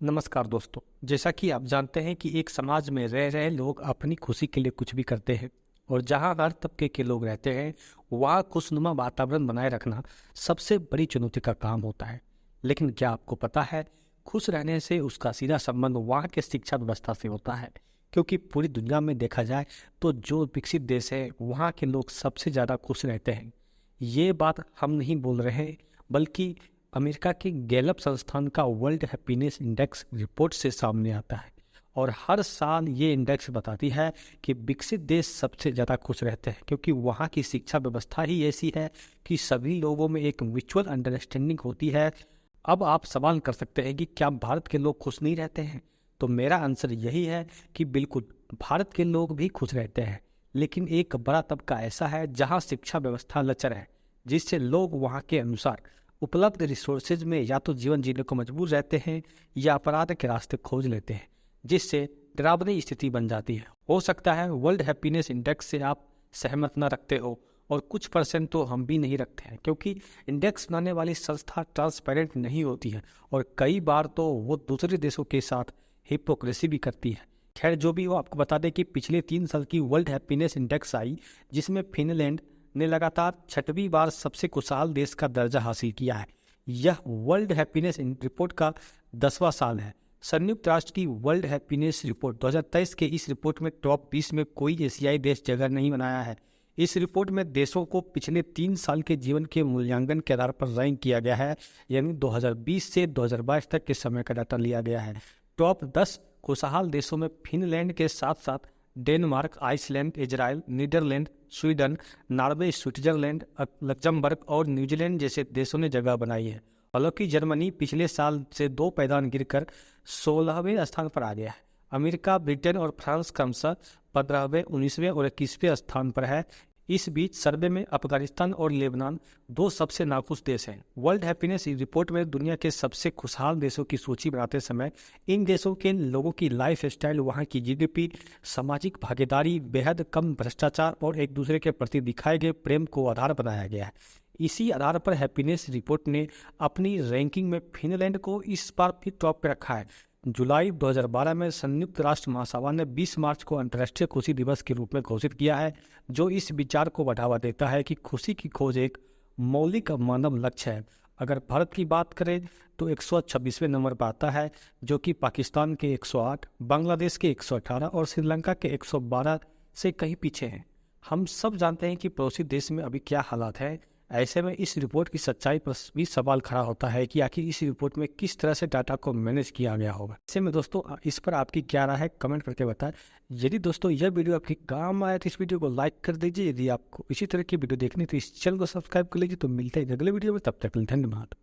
नमस्कार दोस्तों। जैसा कि आप जानते हैं कि एक समाज में रह रहे लोग अपनी खुशी के लिए कुछ भी करते हैं और जहां हर तबके के लोग रहते हैं वहां खुशनुमा वातावरण बनाए रखना सबसे बड़ी चुनौती का काम होता है। लेकिन क्या आपको पता है, खुश रहने से उसका सीधा संबंध वहां के शिक्षा व्यवस्था से होता है। क्योंकि पूरी दुनिया में देखा जाए तो जो विकसित देश है वहाँ के लोग सबसे ज़्यादा खुश रहते हैं। ये बात हम नहीं बोल रहे बल्कि अमेरिका के गैलप संस्थान का वर्ल्ड हैप्पीनेस इंडेक्स रिपोर्ट से सामने आता है। और हर साल ये इंडेक्स बताती है कि विकसित देश सबसे ज़्यादा खुश रहते हैं क्योंकि वहाँ की शिक्षा व्यवस्था ही ऐसी है कि सभी लोगों में एक म्यूचुअल अंडरस्टैंडिंग होती है। अब आप सवाल कर सकते हैं कि क्या भारत के लोग खुश नहीं रहते हैं? तो मेरा आंसर यही है कि बिल्कुल, भारत के लोग भी खुश रहते हैं, लेकिन एक बड़ा तबका ऐसा है जहाँ शिक्षा व्यवस्था लचर है, जिससे लोग वहाँ के अनुसार उपलब्ध रिसोर्सेज में या तो जीवन जीने को मजबूर रहते हैं या अपराध के रास्ते खोज लेते हैं, जिससे डरावनी स्थिति बन जाती है। हो सकता है वर्ल्ड हैप्पीनेस इंडेक्स से आप सहमत न रखते हो और कुछ परसेंट तो हम भी नहीं रखते हैं, क्योंकि इंडेक्स बनाने वाली संस्था ट्रांसपेरेंट नहीं होती है और कई बार तो वो दूसरे देशों के साथ हिपोक्रेसी भी करती है। खैर, जो भी हो, आपको बता दें कि पिछले 3 साल की वर्ल्ड हैप्पीनेस इंडेक्स आई, जिसमें फिनलैंड ने लगातार 6वीं बार सबसे खुशहाल देश का दर्जा हासिल किया है। यह वर्ल्ड हैप्पीनेस रिपोर्ट का 10वां साल है। संयुक्त राष्ट्र की वर्ल्ड हैप्पीनेस रिपोर्ट 2023 के इस रिपोर्ट में टॉप 20 में कोई एशियाई देश जगह नहीं बनाया है। इस रिपोर्ट में देशों को पिछले 3 साल के जीवन के मूल्यांकन के आधार पर रैंक किया गया है, यानी 2020 से 2022 तक के समय का डाटा लिया गया है। टॉप 10 खुशहाल देशों में फिनलैंड के साथ साथ Denmark, Iceland, Israel, Netherland, Sweden, Norway, Switzerland, Luxembourg और न्यूजीलैंड जैसे देशों ने जगह बनाई है। हालांकि जर्मनी पिछले साल से 2 पायदान गिरकर 16वें स्थान पर आ गया है। अमेरिका, ब्रिटेन और फ्रांस क्रमशः 15वें, 19वें और 21वें स्थान पर है। इस बीच सर्वे में अफगानिस्तान और लेबनान 2 सबसे नाखुश देश हैं। वर्ल्ड हैप्पीनेस रिपोर्ट में दुनिया के सबसे खुशहाल देशों की सूची बनाते समय इन देशों के लोगों की लाइफ स्टाइल, वहाँ की जीडीपी, सामाजिक भागीदारी, बेहद कम भ्रष्टाचार और एक दूसरे के प्रति दिखाए गए प्रेम को आधार बनाया गया है। इसी आधार पर हैप्पीनेस रिपोर्ट ने अपनी रैंकिंग में फिनलैंड को इस बार भी टॉप पर रखा है। जुलाई 2012 में संयुक्त राष्ट्र महासभा ने 20 मार्च को अंतर्राष्ट्रीय खुशी दिवस के रूप में घोषित किया है, जो इस विचार को बढ़ावा देता है कि खुशी की खोज एक मौलिक मानव लक्ष्य है। अगर भारत की बात करें तो 126वें नंबर पर आता है, जो कि पाकिस्तान के 108, बांग्लादेश के 118 और श्रीलंका के 112 से कहीं पीछे हैं। हम सब जानते हैं कि पड़ोसी देश में अभी क्या हालात है। ऐसे में इस रिपोर्ट की सच्चाई पर भी सवाल खड़ा होता है कि आखिर इस रिपोर्ट में किस तरह से डाटा को मैनेज किया गया होगा। ऐसे में दोस्तों, इस पर आपकी क्या राय है, कमेंट करके बताएं। यदि दोस्तों यह वीडियो आपके काम आया तो इस वीडियो को लाइक कर दीजिए। यदि आपको इसी तरह की वीडियो देखनी तो इस चैनल को सब्सक्राइब कर लीजिए। तो मिलते हैं अगले वीडियो में, तब तक धन्यवाद।